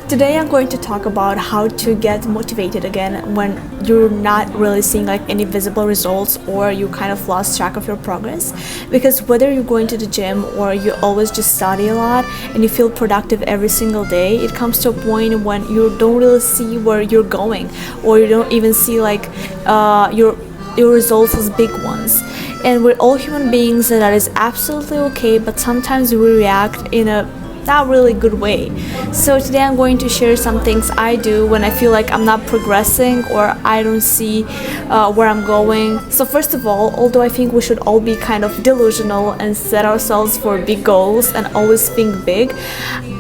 Today I'm going to talk about how to get motivated again when you're not really seeing like any visible results or you kind of lost track of your progress. Because whether you're going to the gym or you always just study a lot and you feel productive every single day, it comes to a point when you don't really see where you're going, or you don't even see like your results as big ones. And we're all human beings, and that is absolutely okay, but sometimes we react in a not really good way. So today I'm going to share some things I do when I feel like I'm not progressing or I don't see where I'm going. So first of all, although I think we should all be kind of delusional and set ourselves for big goals and always think big,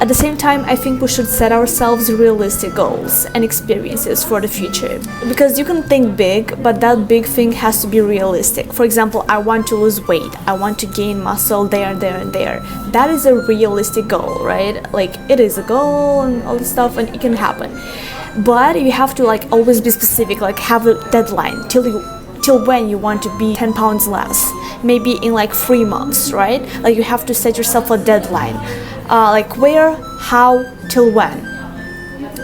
at the same time I think we should set ourselves realistic goals and experiences for the future. Because you can think big, but that big thing has to be realistic. For example, I want to lose weight, I want to gain muscle there, there and there. That is a realistic goal, right? Like, it is a goal and all this stuff, and it can happen, but you have to like always be specific, like have a deadline till when you want to be 10 pounds less, maybe in like 3 months, right? Like, you have to set yourself a deadline, like where, how, till when,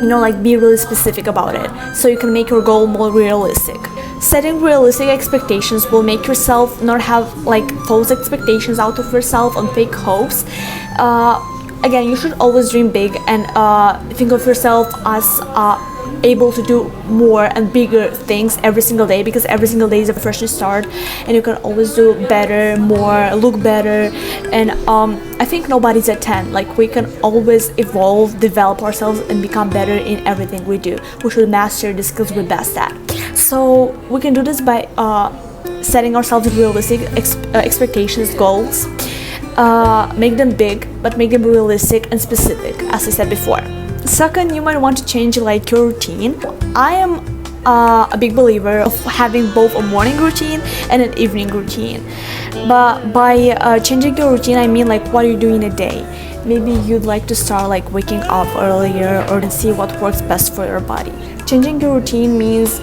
like be really specific about it so you can make your goal more realistic. Setting realistic expectations will make yourself not have like false expectations out of yourself and fake hopes. Again, you should always dream big and think of yourself as able to do more and bigger things every single day, because every single day is a fresh start and you can always do better, more, look better. And I think nobody's at 10. Like, we can always evolve, develop ourselves and become better in everything we do. We should master the skills we're best at. So we can do this by setting ourselves realistic expectations, goals. Make them big, but make them realistic and specific, as I said before. Second, you might want to change like your routine. I am a big believer of having both a morning routine and an evening routine. But by changing your routine, I mean like what you do in a day. Maybe you'd like to start like waking up earlier or to see what works best for your body. Changing your routine means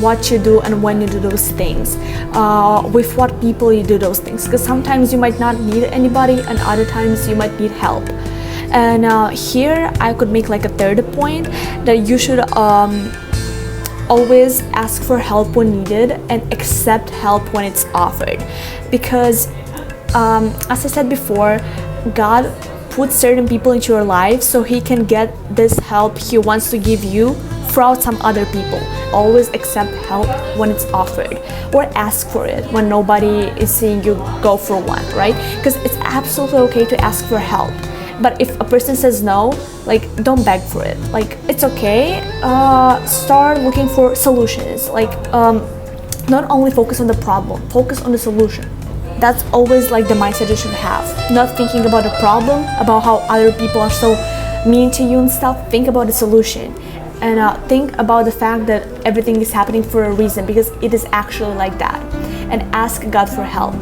what you do and when you do those things, with what people you do those things, because sometimes you might not need anybody and other times you might need help. And here I could make like a third point, that you should always ask for help when needed and accept help when it's offered, because as I said before, God puts certain people into your life so he can get this help he wants to give you from some other people. Always accept help when it's offered, or ask for it when nobody is seeing you go for one, right? Because it's absolutely okay to ask for help, but if a person says no, like, don't beg for it. Like, it's okay. Start looking for solutions. Like, not only focus on the problem, focus on the solution. That's always like the mindset you should have. Not thinking about the problem, about how other people are so mean to you and stuff. Think about the solution. And think about the fact that everything is happening for a reason, because it is actually like that. And ask God for help.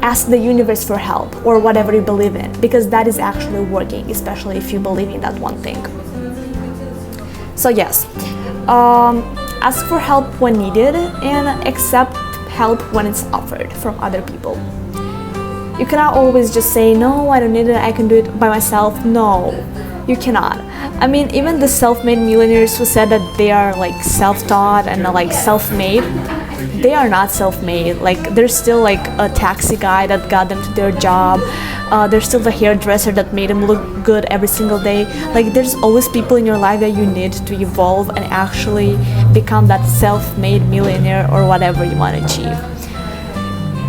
Ask the universe for help, or whatever you believe in, because that is actually working, especially if you believe in that one thing. So yes, ask for help when needed and accept help when it's offered from other people. You cannot always just say, no, I don't need it, I can do it by myself. No, you cannot. I mean, even the self-made millionaires who said that they are like self-taught and like self-made, they are not self-made. Like, there's still like a taxi guy that got them to their job. There's still the hairdresser that made them look good every single day. Like, there's always people in your life that you need to evolve and actually become that self-made millionaire or whatever you want to achieve.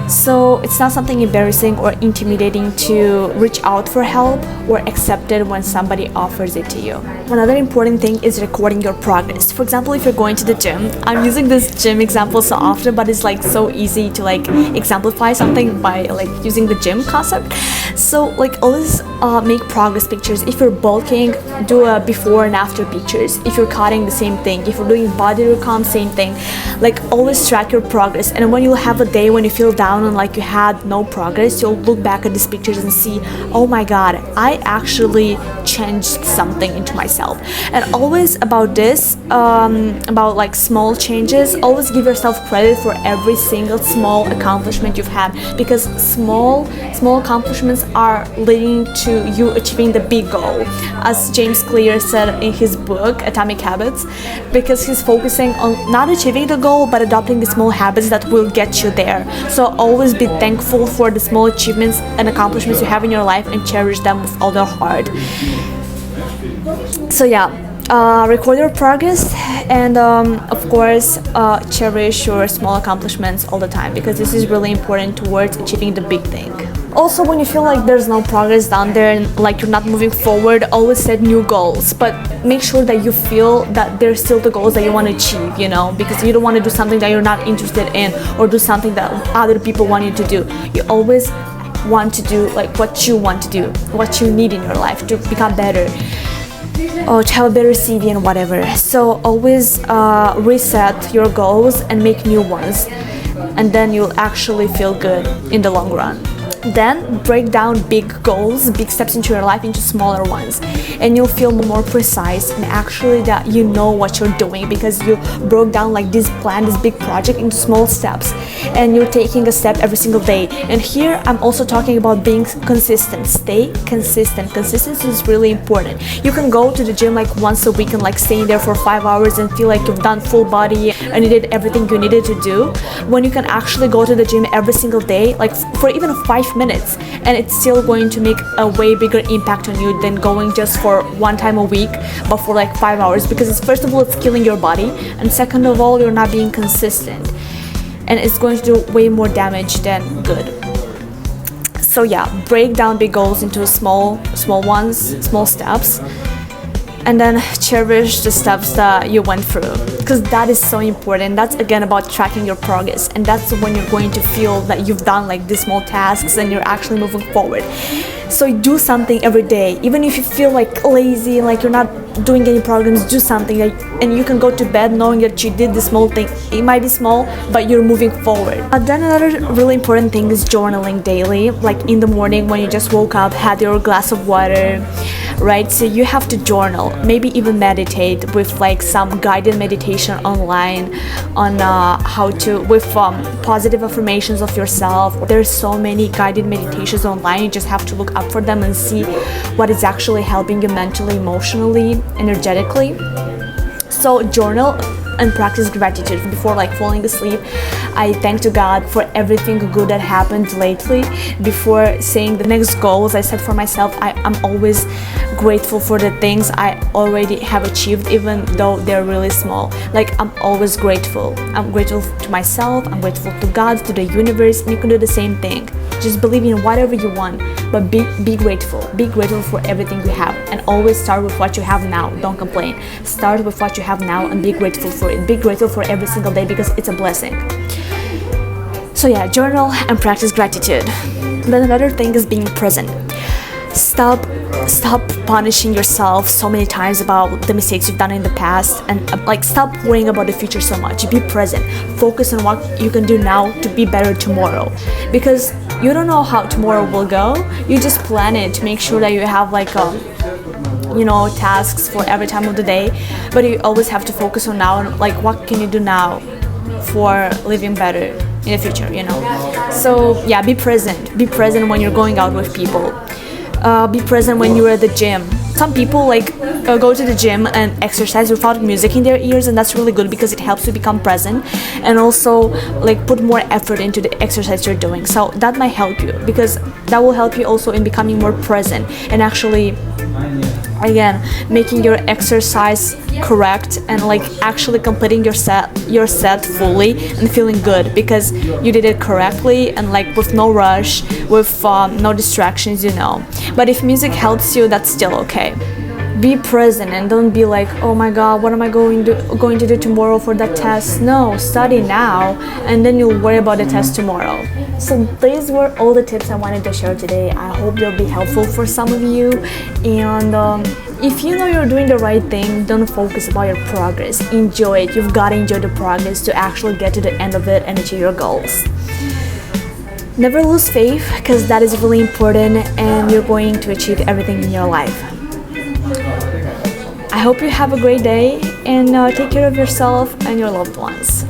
So it's not something embarrassing or intimidating to reach out for help or accept it when somebody offers it to you. Another important thing is recording your progress. For example, if you're going to the gym, I'm using this gym example so often, but it's like so easy to like exemplify something by like using the gym concept. So like, always make progress pictures. If you're bulking, do a before and after pictures. If you're cutting, the same thing. If you're doing body recon, same thing. Like, always track your progress. And when you have a day when you feel down down and like you had no progress, you'll look back at these pictures and see, oh my god, I actually changed something into myself. And always about this, about like small changes, always give yourself credit for every single small accomplishment you've had, because small accomplishments are leading to you achieving the big goal, as James Clear said in his book Atomic Habits, because he's focusing on not achieving the goal but adopting the small habits that will get you there. So always be thankful for the small achievements and accomplishments you have in your life and cherish them with all your heart. So yeah, record your progress, and of course cherish your small accomplishments all the time, because this is really important towards achieving the big thing. Also, when you feel like there's no progress down there and like you're not moving forward, always set new goals, but make sure that you feel that there's still the goals that you want to achieve, you know, because you don't want to do something that you're not interested in or do something that other people want you to do. You always want to do like what you want to do, what you need in your life to become better, or to have a better CV and whatever. So always reset your goals and make new ones, and then you'll actually feel good in the long run. Then break down big goals, big steps into your life into smaller ones, and you'll feel more precise and actually that you know what you're doing, because you broke down like this plan, this big project into small steps, and you're taking a step every single day. And here I'm also talking about being consistent. Stay consistent. Consistency is really important. You can go to the gym like once a week and like stay in there for 5 hours and feel like you've done full body and you did everything you needed to do, when you can actually go to the gym every single day, like for even 5 minutes, and it's still going to make a way bigger impact on you than going just for one time a week but for like 5 hours, because it's, first of all, it's killing your body, and second of all, you're not being consistent, and it's going to do way more damage than good. So yeah, break down big goals into small ones, small steps, and then cherish the steps that you went through, because that is so important. That's again about tracking your progress, and that's when you're going to feel that you've done like these small tasks and you're actually moving forward. So do something every day, even if you feel like lazy and like you're not doing any programs, do something, and you can go to bed knowing that you did the small thing. It might be small, but you're moving forward. Then another really important thing is journaling daily, like in the morning when you just woke up, had your glass of water, right? So you have to journal, maybe even meditate with like some guided meditation online on how to, with positive affirmations of yourself. There's so many guided meditations online. You just have to look up for them and see what is actually helping you mentally, emotionally, energetically. So journal and practice gratitude before like falling asleep. I thank to God for everything good that happened lately. Before saying the next goals I set for myself, I'm always grateful for the things I already have achieved, even though they're really small. Like, I'm always grateful. I'm grateful to myself, I'm grateful to God, to the universe, and you can do the same thing. Just believe in whatever you want, but be grateful. Be grateful for everything you have, and always start with what you have now. Don't complain. Start with what you have now and be grateful for it. Be grateful for every single day, because it's a blessing. So yeah, journal and practice gratitude. Then another thing is being present. Stop punishing yourself so many times about the mistakes you've done in the past, and like stop worrying about the future so much. Be present. Focus on what you can do now to be better tomorrow, because you don't know how tomorrow will go. You just plan it to make sure that you have like tasks for every time of the day, but you always have to focus on now and like what can you do now for living better in the future, So yeah, be present. Be present when you're going out with people. Be present when you're at the gym. Some people go to the gym and exercise without music in their ears, and that's really good because it helps you become present and also like put more effort into the exercise you're doing. So that might help you, because that will help you also in becoming more present and actually again making your exercise correct and like actually completing your set fully and feeling good because you did it correctly and like with no rush, with no distractions, But if music helps you, that's still okay. Be present and don't be like, oh my god, what am I going to do tomorrow for that test? No, study now and then you'll worry about the test tomorrow. So these were all the tips I wanted to share today. I hope they'll be helpful for some of you, and if you know you're doing the right thing, don't focus about your progress. Enjoy it. You've got to enjoy the progress to actually get to the end of it and achieve your goals. Never lose faith, because that is really important and you're going to achieve everything in your life. I hope you have a great day and take care of yourself and your loved ones.